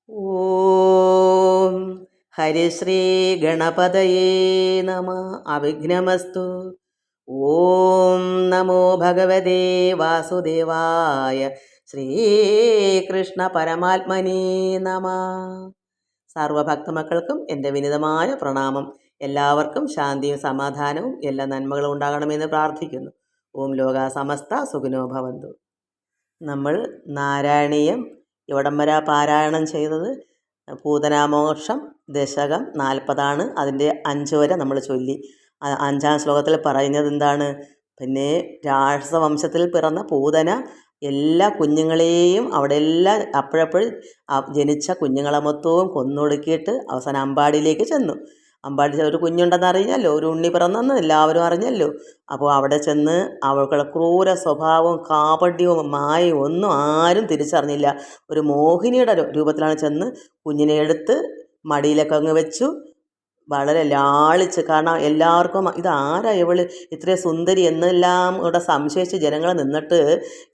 ഓം ഹരിശ്രീ ഗണപതയേ നമ. അവിഘ്നമസ്തു. ഓം നമോ ഭഗവതേ വാസുദേവായ. ശ്രീകൃഷ്ണ പരമാത്മനേ നമ. സർവഭക്തമക്കൾക്കും എൻ്റെ വിനിതമായ പ്രണാമം. എല്ലാവർക്കും ശാന്തിയും സമാധാനവും എല്ലാ നന്മകളും ഉണ്ടാകണമെന്ന് പ്രാർത്ഥിക്കുന്നു. ഓം ലോകാ സമസ്ത സുഖിനോ ഭവന്തു. നമ്മൾ നാരായണീയം ഇവിടം വരെ പാരായണം ചെയ്തത് പൂതനാമോക്ഷം ദശകം 40 അതിൻ്റെ 5 വരെ നമ്മൾ ചൊല്ലി. 5-ാം ശ്ലോകത്തിൽ പറയുന്നത് എന്താണ്? പിന്നെ രാക്ഷസവംശത്തിൽ പിറന്ന പൂതന എല്ലാ കുഞ്ഞുങ്ങളെയും അവിടെ എല്ലാം അപ്പോഴപ്പോഴും ജനിച്ച കുഞ്ഞുങ്ങളെ മൊത്തവും കൊന്നൊടുക്കിയിട്ട് അവസാനം അമ്പാടിയിലേക്ക് ചെന്നു. അമ്പാടി ഒരു കുഞ്ഞുണ്ടെന്ന് അറിഞ്ഞല്ലോ, ഒരു ഉണ്ണി പിറന്നെന്ന് എല്ലാവരും അറിഞ്ഞല്ലോ. അപ്പോൾ അവിടെ ചെന്ന് അവൾക്കുള്ള ക്രൂര സ്വഭാവവും കാപട്യവും മായയും ഒന്നും ആരും തിരിച്ചറിഞ്ഞില്ല. ഒരു മോഹിനിയുടെ രൂപത്തിലാണ് ചെന്ന് കുഞ്ഞിനെ എടുത്ത് മടിയിലൊക്കെ അങ്ങ് വെച്ചു. വളരെ ലാളിച്ച്, കാരണം എല്ലാവർക്കും ഇതാരാ ഇവള് ഇത്രയും സുന്ദരി എന്നെല്ലാം ഇവിടെ സംശയിച്ച് ജനങ്ങൾ നിന്നിട്ട്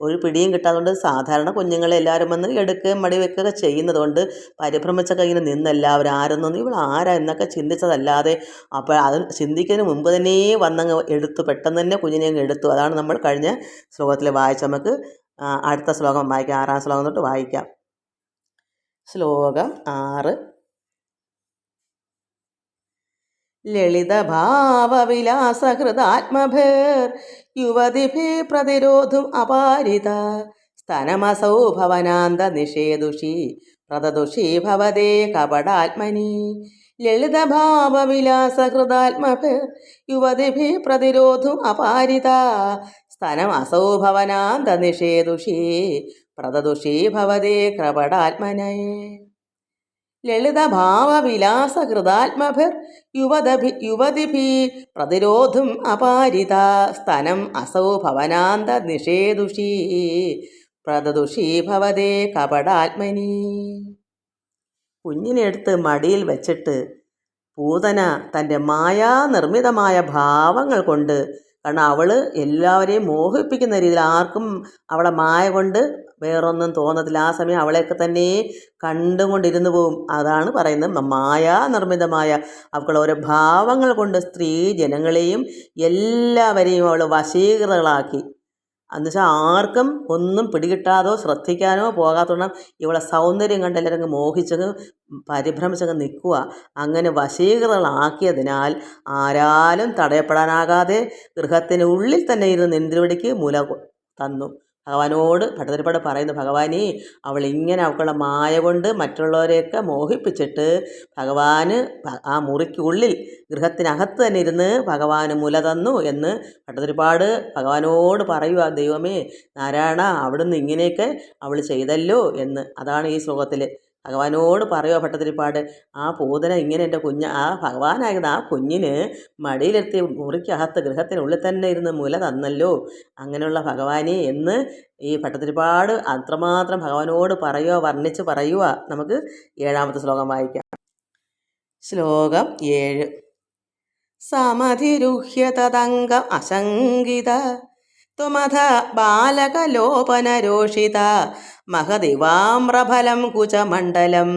ഒരു പിടിയും കിട്ടാത്തതുകൊണ്ട് സാധാരണ കുഞ്ഞുങ്ങളെ എല്ലാവരും വന്ന് എടുക്കുകയും മടി വെക്കുകയൊക്കെ ചെയ്യുന്നതുകൊണ്ട് പരിഭ്രമിച്ചൊക്കെ ഇങ്ങനെ നിന്ന് എല്ലാവരും ആരെന്നൊന്നും ഇവൾ ആരാ എന്നൊക്കെ ചിന്തിച്ചതല്ലാതെ അപ്പോൾ അത് ചിന്തിക്കുന്നതിന് മുമ്പ് തന്നെ വന്നങ്ങ് എടുത്തു, പെട്ടെന്ന് തന്നെ കുഞ്ഞിനെ അങ്ങ് എടുത്തു. അതാണ് നമ്മൾ കഴിഞ്ഞ ശ്ലോകത്തിൽ വായിച്ച. നമുക്ക് അടുത്ത ശ്ലോകം വായിക്കാം. 6-ാം ശ്ലോകം തൊട്ട് വായിക്കാം. ശ്ലോകം 6. ലളിതഭാവവിലാസഹൃദാത്മഭിർ യുവതിഭി പ്രതിരോധും അപാരിത സ്തനമസൗ ഭവനാന്ത നിഷേദുഷി പ്രദദുഷി ഭവതേ കപടാത്മനി. ലളിതഭാവവിലാസഹൃദാത്മഭിർ യുവതിഭി പ്രതിരോധും അപാരിത സ്തനമസൗ ഭവനാന്ത നിഷേദുഷി പ്രദദുഷി ഭവതേ കപടാത്മനേ. ലളിതഭാവവിലാസഹൃദാത്മഭിർ യുവതിഭി പ്രതിരോധും അപാരിത സ്തനം അസൗ ഭവനാന്ത നിഷേദുഷി പ്രദദുഷി ഭവതേ കപടാത്മനി. കുഞ്ഞിനെ എടുത്ത് മടിയിൽ വെച്ചിട്ട് പൂതന തൻ്റെ മായാനിർമ്മിതമായ ഭാവങ്ങൾ കൊണ്ട്, കാരണം അവൾ എല്ലാവരെയും മോഹിപ്പിക്കുന്ന രീതിയിൽ, ആർക്കും അവളെ മായ കൊണ്ട് വേറൊന്നും തോന്നത്തില്ല. ആ സമയം അവളെയൊക്കെ തന്നെ കണ്ടുകൊണ്ടിരുന്നു പോവും. അതാണ് പറയുന്നത് മായാനിർമ്മിതമായ അവൾക്കുള്ള ഓരോ ഭാവങ്ങൾ കൊണ്ട് സ്ത്രീ ജനങ്ങളെയും എല്ലാവരെയും അവൾ വശീകൃതകളാക്കി. എന്നുവെച്ചാൽ ആർക്കും ഒന്നും പിടികിട്ടാതോ ശ്രദ്ധിക്കാനോ പോകാത്തോണം ഇവളെ സൗന്ദര്യം കണ്ട് എല്ലാവരും മോഹിച്ചങ്ങ് പരിഭ്രമിച്ചങ്ങ് നിൽക്കുക. അങ്ങനെ വശീകൃതകളാക്കിയതിനാൽ ആരാലും തടയപ്പെടാനാകാതെ ഗൃഹത്തിനുള്ളിൽ തന്നെ ഇരുന്ന് നിന്ദ്രവടിക്ക് മൂല തന്നു. ഭഗവാനോട് ഭട്ടതിരിപ്പാട് പറയുന്നു, ഭഗവാനേ, അവൾ ഇങ്ങനെ അവൾക്കുള്ള മായ കൊണ്ട് മറ്റുള്ളവരെയൊക്കെ മോഹിപ്പിച്ചിട്ട് ഭഗവാന് ആ മുറിക്കുള്ളിൽ ഗൃഹത്തിനകത്ത് തന്നെ ഇരുന്ന് ഭഗവാന് മുല തന്നു എന്ന് ഭട്ടതിരിപ്പാട് ഭഗവാനോട് പറയുക. ദൈവമേ നാരായണ, അവിടുന്ന് ഇങ്ങനെയൊക്കെ അവൾ ചെയ്തല്ലോ എന്ന്. അതാണ് ഈ ശ്ലോകത്തിൽ ഭഗവാനോട് പറയുക ഭട്ടതിരിപ്പാട്. ആ പൂതന ഇങ്ങനെ എൻ്റെ ആ ഭഗവാനായിരുന്ന ആ കുഞ്ഞിന് മടിയിലെത്തി മുറിക്കകത്ത് ഗൃഹത്തിനുള്ളിൽ തന്നെ ഇരുന്ന് മുല തന്നല്ലോ, അങ്ങനെയുള്ള ഭഗവാനെ എന്ന് ഈ ഭട്ടതിരിപ്പാട് അത്രമാത്രം ഭഗവാനോട് പറയുക, വർണ്ണിച്ച് പറയുക. നമുക്ക് 7-ാമത്തെ ശ്ലോകം വായിക്കാം. ശ്ലോകം 7. സമധിരുഹ്യ തദംഗം അശങ്കിത ത്വമഥ ബാലകലോപനരോഷിത മഹദിവാമ്രഫലം കുചമണ്ഡലം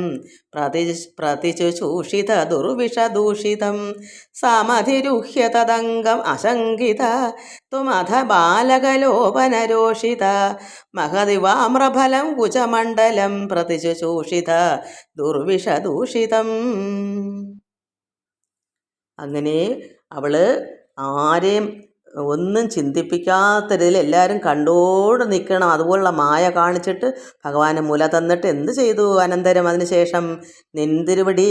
പ്രതിചൂഷിത ദുർവിഷദൂഷിതം. സമധിരുഹ്യ തദംഗം അശങ്കിത ത്വമഥ ബാലകലോപനരോഷിത മഹദിവാമ്രഫലം കുചമണ്ഡലം പ്രതിചൂഷിത ദുർവിഷദൂഷിതം. അങ്ങനെ അവള് ആരെയും ഒന്നും ചിന്തിപ്പിക്കാത്ത രീതിയിൽ എല്ലാവരും കണ്ടോട് നിൽക്കണം, അതുപോലുള്ള മായ കാണിച്ചിട്ട് ഭഗവാന് മുല തന്നിട്ട് എന്ത് ചെയ്തു? അനന്തരം അതിനുശേഷം നെന്തിരുവടി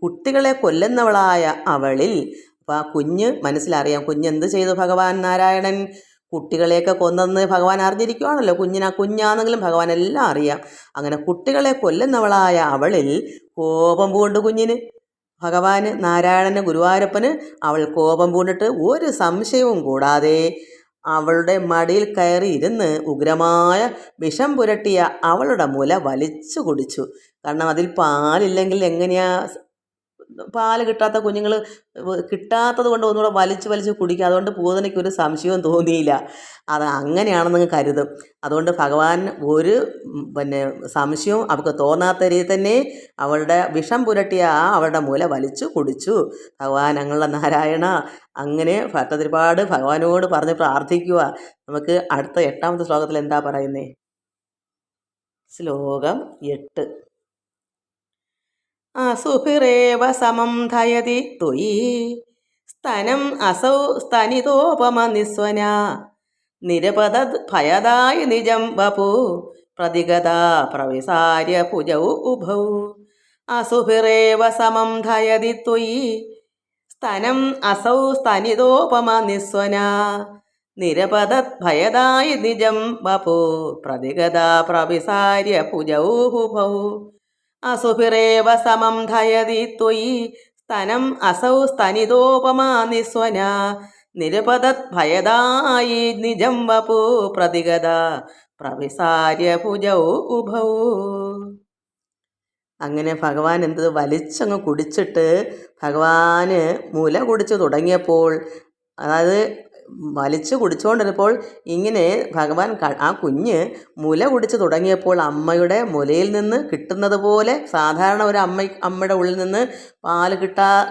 കുട്ടികളെ കൊല്ലുന്നവളായ അവളിൽ, അപ്പോൾ ആ കുഞ്ഞ് മനസ്സിലറിയാം കുഞ്ഞെന്ത് ചെയ്തു. ഭഗവാൻ നാരായണൻ കുട്ടികളെയൊക്കെ കൊന്നെന്ന് ഭഗവാൻ അറിഞ്ഞിരിക്കുവാണല്ലോ. കുഞ്ഞാണെങ്കിലും ഭഗവാൻ എല്ലാം അറിയാം. അങ്ങനെ കുട്ടികളെ കൊല്ലുന്നവളായ അവളിൽ കോപം പൂണ്ട് കുഞ്ഞിന്. ഭഗവാന് നാരായണന് ഗുരുവായൂരപ്പന് അവൾ കോപം പൂണ്ടിട്ട് ഒരു സംശയവും കൂടാതെ അവളുടെ മടിയിൽ കയറി ഇരുന്ന് ഉഗ്രമായ വിഷം പുരട്ടിയ അവളുടെ മുല വലിച്ചു കുടിച്ചു. കാരണം അതിൽ പാലില്ലെങ്കിൽ എങ്ങനെയാ പാല് കിട്ടാത്ത കുഞ്ഞുങ്ങൾ കിട്ടാത്തത് കൊണ്ട് ഒന്നുകൂടെ വലിച്ച് വലിച്ച് കുടിക്കുക. അതുകൊണ്ട് പൂതനയ്ക്ക് ഒരു സംശയവും തോന്നിയില്ല. അത് അങ്ങനെയാണെന്ന് കരുതും. അതുകൊണ്ട് ഭഗവാൻ ഒരു പിന്നെ സംശയവും അവൾക്ക് തോന്നാത്ത രീതി തന്നെ അവളുടെ വിഷം പുരട്ടിയ അവളുടെ മുല വലിച്ചു കുടിച്ചു. ഭഗവാൻ ഞങ്ങളുടെ നാരായണ. അങ്ങനെ ഭട്ടതിരിപ്പാട് ഭഗവാനോട് പറഞ്ഞ് പ്രാർത്ഥിക്കുക. നമുക്ക് അടുത്ത 8ാമത്തെ ശ്ലോകത്തിൽ എന്താ പറയുന്നേ? ശ്ലോകം 8. അസുഭിരേവ സമം ധയതി ത്വയി സ്തനം അസൗ സ്തനിതോപമ നിസ്വന നിരപതദ് ഭയദായി നിജം വപു പ്രതിഗതാ പ്രവിസാര്യ ഭുജൗ ഉഭൗ. അസുഭിരേവ സമം ധയതി ത്വയി സ്തനം അസൗ സ്തനിതോപമ നിസ്വന നിരപതദ് ഭയദായി നിജം വപു പ്രതിഗതാ പ്രവിസാര്യ ഭുജൗ ഉഭൗ. അസുഭിരേവ സമം ധയതി ത്വയി സ്തനം അസൗ സ്തനിതോപമാ നിസ്വന നിരപതദ് ഭയദായി നിജം വപു പ്രതിഗത പ്രവിസാര്യ ഭുജൗ ഉഭൗ. അങ്ങനെ ഭഗവാൻ എന്ത് വലിച്ചങ്ങ് കുടിച്ചിട്ട് ഭഗവാന് മുല കുടിച്ച് തുടങ്ങിയപ്പോൾ, അതായത് വലിച്ചു കുടിച്ചുകൊണ്ടിരുന്നപ്പോൾ ഇങ്ങനെ ഭഗവാൻ ആ കുഞ്ഞ് മുല കുടിച്ച് തുടങ്ങിയപ്പോൾ അമ്മയുടെ മുലയിൽ നിന്ന് കിട്ടുന്നത് പോലെ, സാധാരണ ഒരു അമ്മയുടെ ഉള്ളിൽ നിന്ന് പാല്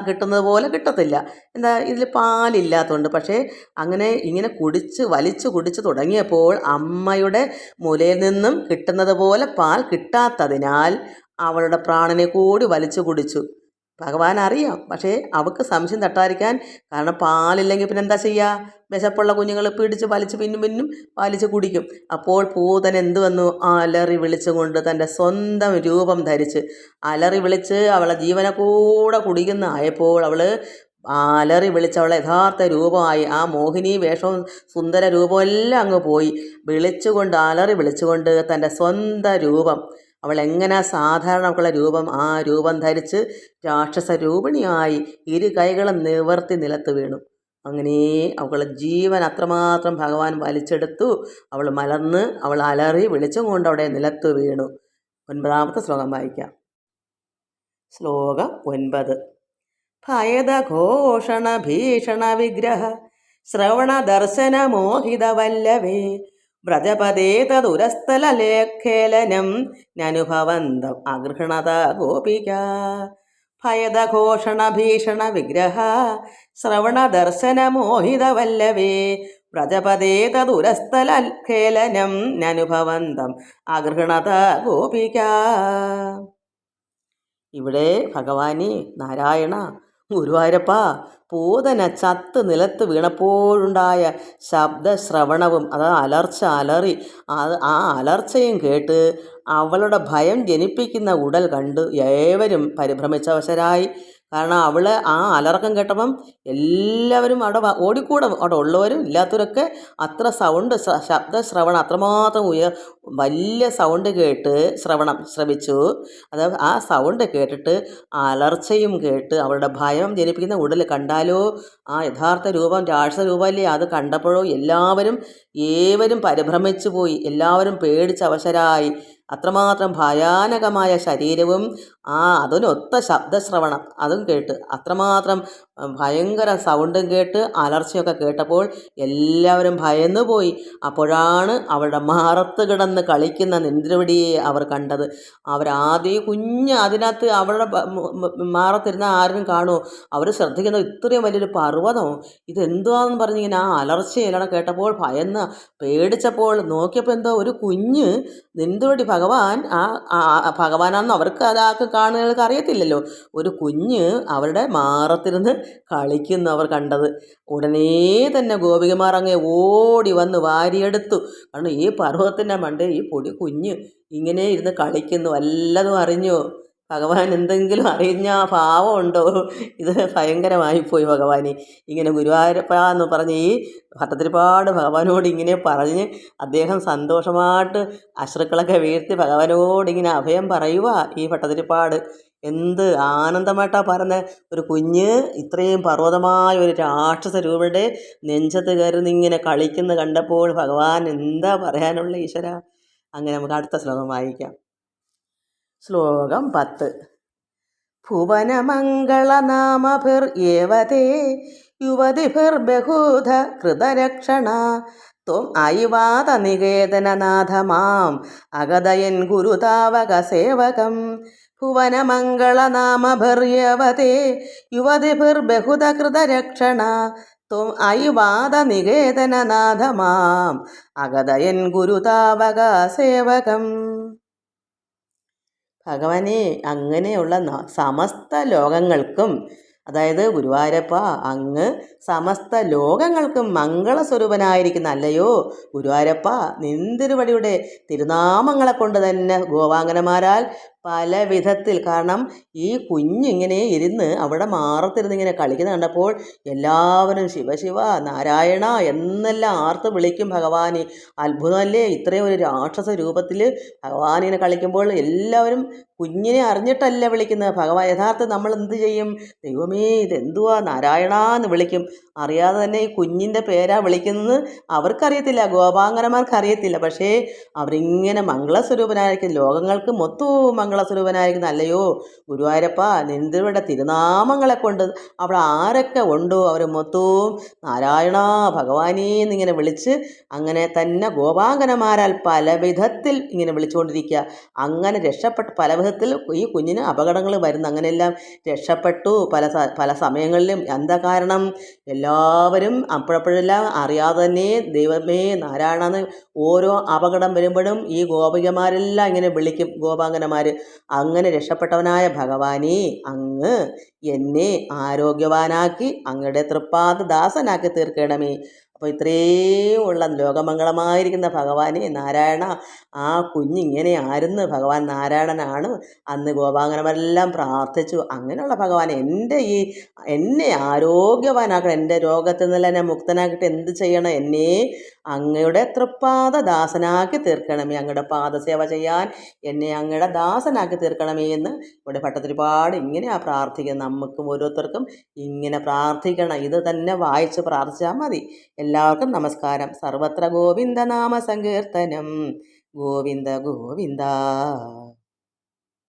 കിട്ടുന്നത് പോലെ കിട്ടത്തില്ല. എന്താ, ഇതിൽ പാലില്ലാത്തതുകൊണ്ട്. പക്ഷേ അങ്ങനെ ഇങ്ങനെ വലിച്ചു കുടിച്ച് തുടങ്ങിയപ്പോൾ അമ്മയുടെ മുലയിൽ നിന്നും കിട്ടുന്നത് പോലെ പാൽ കിട്ടാത്തതിനാൽ അവളുടെ പ്രാണനെ കൂടി വലിച്ചു കുടിച്ചു. ഭഗവാൻ അറിയാം, പക്ഷേ അവൾക്ക് സംശയം തട്ടാതിരിക്കാൻ, കാരണം പാലില്ലെങ്കിൽ പിന്നെ എന്താ ചെയ്യുക? വിശപ്പുള്ള കുഞ്ഞുങ്ങൾ പിടിച്ച് വലിച്ച് പിന്നും വലിച്ച് കുടിക്കും. അപ്പോൾ പൂതൻ എന്ത് വന്നു? അലറി വിളിച്ചുകൊണ്ട് തൻ്റെ സ്വന്തം രൂപം ധരിച്ച് അലറി വിളിച്ച് അവളെ ജീവനെ കൂടെ കുടിക്കുന്ന ആയപ്പോൾ അവൾ അലറി വിളിച്ച് അവളെ യഥാർത്ഥ രൂപമായി. ആ മോഹിനി വേഷവും സുന്ദര രൂപവും എല്ലാം അങ്ങ് പോയി. അലറി വിളിച്ചുകൊണ്ട് തൻ്റെ സ്വന്തം രൂപം, അവൾ എങ്ങനെ സാധാരണ അവളുടെ രൂപം, ആ രൂപം ധരിച്ച് രാക്ഷസ രൂപിണിയായി 2 കൈകളും നിവർത്തി നിലത്ത് വീണു. അങ്ങനെ അവളുടെ ജീവൻ അത്രമാത്രം ഭഗവാൻ വലിച്ചെടുത്തു. അവൾ മലർന്ന് അവൾ അലറി വിളിച്ചും കൊണ്ട് അവിടെ നിലത്ത് വീണു. 9ാമത്തെ ശ്ലോകം വായിക്കാം. ശ്ലോകം 9. ഭയദഘോഷണ ഭീഷണ വിഗ്രഹ ശ്രവണ ദർശന മോഹിത വല്ലവേ വ്രജപദേ തദുരസ്ഥലലേഖേലനം നനുഭവന്തം അഗൃഹണത ഗോപിക. ഭയദഘോഷണ ഭീഷണ വിഗ്രഹ ശ്രവണ ദർശന മോഹിത വല്ലവേ വ്രജപദേ തദുരസ്ഥലലേഖേലനം നനുഭവന്തം അഗൃഹണത ഗോപിക. ഇവിടെ ഭഗവാനി നാരായണ ഗുരുവായൂരപ്പ, പൂതന ചത്ത് നിലത്ത് വീണപ്പോഴുണ്ടായ ശബ്ദശ്രവണവും, അതായത് അലറി ആ അലർച്ചയും കേട്ട് അവളുടെ ഭയം ജനിപ്പിക്കുന്ന ഉടൽ കണ്ട് ഏവരും പരിഭ്രമിച്ചവശരായി. കാരണം അവൾ ആ അലർക്കം കേട്ടപ്പം എല്ലാവരും അവിടെ ഓടിക്കൂടും. അവിടെ ഉള്ളവരും ഇല്ലാത്തവരൊക്കെ അത്ര ശബ്ദശ്രവണം അത്രമാത്രം വലിയ സൗണ്ട് കേട്ട് ശ്രവിച്ചു. അത് ആ സൗണ്ട് കേട്ടിട്ട് അലർച്ചയും കേട്ട് അവളുടെ ഭയം ജനിപ്പിക്കുന്ന ഉടൽ കണ്ടാലോ, ആ യഥാർത്ഥ രൂപം രാക്ഷസ രൂപമല്ലേ, അത് കണ്ടപ്പോഴോ ഏവരും പരിഭ്രമിച്ചു പോയി. എല്ലാവരും പേടിച്ച് അവശരായി. അത്രമാത്രം ഭയാനകമായ ശരീരവും അതിനൊത്ത ശബ്ദശ്രവണം അതും കേട്ട്, അത്രമാത്രം ഭയങ്കര സൗണ്ടും കേട്ട് അലർച്ചയൊക്കെ കേട്ടപ്പോൾ എല്ലാവരും ഭയന്നു പോയി. അപ്പോഴാണ് അവളുടെ മാറത്ത് കിടന്ന് കളിക്കുന്ന നിന്ദ്രവടിയെ അവർ കണ്ടത്. അവരാദ്യം അതിനകത്ത് അവളുടെ മാറത്തിരുന്ന ആരും കാണുമോ? അവർ ശ്രദ്ധിക്കുന്നത് ഇത്രയും വലിയൊരു പർവ്വതമോ, ഇതെന്തുവാന്ന് പറഞ്ഞിങ്ങനെ ആ അലർച്ചയെല്ലാം കേട്ടപ്പോൾ ഭയന്ന് പേടിച്ചപ്പോൾ നോക്കിയപ്പോൾ എന്തോ ഒരു കുഞ്ഞ് നിന്ദ്രവടി ഭഗവാനാണെന്ന് അവർക്ക് അതാൾക്ക് കാണുന്നവർക്ക് അറിയത്തില്ലല്ലോ. ഒരു കുഞ്ഞ് അവരുടെ മാറത്തിരുന്ന് കളിക്കുന്നു അവർ കണ്ടത്. ഉടനെ തന്നെ ഗോപികമാർ അങ്ങേ ഓടി വന്ന് വാരിയെടുത്തു. കാരണം ഈ പർവ്വതത്തിൻ്റെ മണ്ടേ ഈ പൊടി കുഞ്ഞ് ഇങ്ങനെ ഇരുന്ന് കളിക്കുന്നു, വല്ലതും അറിഞ്ഞോ? ഭഗവാൻ എന്തെങ്കിലും അറിഞ്ഞ ഭാവമുണ്ടോ? ഇത് ഭയങ്കരമായിപ്പോയി ഭഗവാന്. ഇങ്ങനെ ഗുരുവായൂരപ്പ എന്ന് പറഞ്ഞ് ഈ ഭട്ടതിരിപ്പാട് ഭഗവാനോട് ഇങ്ങനെ പറഞ്ഞ് അദ്ദേഹം സന്തോഷമായിട്ട് അശ്രുക്കളൊക്കെ വീഴ്ത്തി ഭഗവാനോടിങ്ങനെ അഭയം പറയുക ഈ ഭട്ടതിരിപ്പാട്. എന്ത് ആനന്ദമായിട്ടാണ് പറയുന്നത്. ഒരു കുഞ്ഞ് ഇത്രയും പർവ്വതമായ ഒരു രാക്ഷസ രൂപയുടെ നെഞ്ചത്ത് കയറുന്ന ഇങ്ങനെ കളിക്കുന്ന കണ്ടപ്പോൾ ഭഗവാൻ എന്താ പറയാനുള്ള ഈശ്വര. അങ്ങനെ നമുക്ക് അടുത്ത ശ്ലോകം വായിക്കാം. ശ്ലോകം 10. ഭുവനമംഗളനാമഭിർയേവതേ യുവതിഭിർബഹൂധ കൃതരക്ഷണ ത്വം ഐവാതനികേതനനാഥ മാം അഗതയൻ ഗുരുതാവക സേവകം ഭുവനമംഗളനാമഭിർയേവതേ യുവതിഭിർബഹുധ കൃതരക്ഷണ ത്വം ഐവാതനികേതനനാഥ മാം അഗതയൻ ഗുരുതാവക സേവകം. ഭഗവാനെ, അങ്ങനെയുള്ള സമസ്ത ലോകങ്ങൾക്കും, അതായത് ഗുരുവായൂരപ്പ, അങ്ങ് സമസ്ത ലോകങ്ങൾക്കും മംഗളസ്വരൂപനായിരിക്കുന്ന അല്ലയോ ഗുരുവായൂരപ്പ, നിന്തിരുവടിയുടെ തിരുനാമങ്ങളെ കൊണ്ട് തന്നെ ഗോവാംഗനമാരാൽ പല വിധത്തിൽ, കാരണം ഈ കുഞ്ഞിങ്ങനെ ഇരുന്ന് അവിടെ മാറത്തിരുന്നിങ്ങനെ കളിക്കുന്നത് കണ്ടപ്പോൾ എല്ലാവരും ശിവശിവ നാരായണ എന്നെല്ലാം ആർത്ത് വിളിക്കും. ഭഗവാന് അത്ഭുതമല്ലേ, ഇത്രയും ഒരു രാക്ഷസ രൂപത്തിൽ ഭഗവാനിങ്ങനെ കളിക്കുമ്പോൾ എല്ലാവരും കുഞ്ഞിനെ അറിഞ്ഞിട്ടല്ല വിളിക്കുന്നത്. ഭഗവാൻ യഥാർത്ഥം നമ്മൾ എന്ത് ചെയ്യും? ദൈവമേ ഇതെന്തുവാ നാരായണ എന്ന് വിളിക്കും. അറിയാതെ തന്നെ ഈ കുഞ്ഞിൻ്റെ പേരാ വിളിക്കുന്നത് അവർക്കറിയത്തില്ല, ഗോപാംഗനമാർക്ക് അറിയത്തില്ല. പക്ഷേ അവരിങ്ങനെ മംഗളസ്വരൂപനായിരിക്കും, ലോകങ്ങൾക്ക് മൊത്തവും മംഗളസ്വരൂപനായിരിക്കുന്ന അല്ലയോ ഗുരുവായൂരപ്പ, നിന്തിരുടെ തിരുനാമങ്ങളെ കൊണ്ട് അവിടെ ആരൊക്കെ ഉണ്ടോ അവർ മൊത്തവും നാരായണ ഭഗവാനേ എന്നിങ്ങനെ വിളിച്ച് അങ്ങനെ തന്നെ ഗോപാംഗനമാരാൽ പല വിധത്തിൽ ഇങ്ങനെ വിളിച്ചുകൊണ്ടിരിക്കുക. അങ്ങനെ രക്ഷപ്പെട്ട് പല വിധത്തിൽ ഈ കുഞ്ഞിന് അപകടങ്ങൾ വരുന്നു. അങ്ങനെയെല്ലാം രക്ഷപ്പെട്ടു പല സമയങ്ങളിലും. എന്താ കാരണം? എല്ലാവരും അപ്പോഴപ്പോഴെല്ലാം അറിയാതെ തന്നെ ദൈവമേ നാരായണ എന്ന് ഓരോ അപകടം വരുമ്പോഴും ഈ ഗോപികമാരെല്ലാം ഇങ്ങനെ വിളിക്കും, ഗോപാംഗനമാർ. അങ്ങനെ രക്ഷപ്പെട്ടവനായ ഭഗവാനെ, അങ്ങ് എന്നെ ആരോഗ്യവാനാക്കി അങ്ങയുടെ തൃപ്പാദ ദാസനാക്കി തീർക്കണമേ. അപ്പോൾ ഇത്രയും ഉള്ള ലോകമംഗളമായിരിക്കുന്ന ഭഗവാനെ നാരായണ, ആ കുഞ്ഞിങ്ങനെ ആയിരുന്നു ഭഗവാൻ നാരായണനാണ്. അന്ന് ഗോപാംഗനമാരെല്ലാം പ്രാർത്ഥിച്ചു. അങ്ങനെയുള്ള ഭഗവാൻ എന്നെ ആരോഗ്യവാനാക്കണം, എൻ്റെ രോഗത്തിൽ നിന്നെല്ലാം എന്നെ മുക്തനാക്കിയിട്ട് എന്ത് ചെയ്യണം? എന്നെ അങ്ങയുടെ തൃപ്പാദ ദാസനാക്കി തീർക്കണമേ, അങ്ങയുടെ പാദസേവ ചെയ്യാൻ എന്നെ അങ്ങയുടെ ദാസനാക്കി തീർക്കണമേ എന്ന് ഇവിടെ ഭട്ടതിരിപ്പാട് ഇങ്ങനെയാ പ്രാർത്ഥിക്കുന്നത്. നമുക്കും ഓരോരുത്തർക്കും ഇങ്ങനെ പ്രാർത്ഥിക്കണം. ഇത് തന്നെ വായിച്ച് പ്രാർത്ഥിച്ചാൽ മതി. എല്ലാവർക്കും നമസ്കാരം. സർവത്ര ഗോവിന്ദ നാമ സങ്കീർത്തനം. ഗോവിന്ദ ഗോവിന്ദ.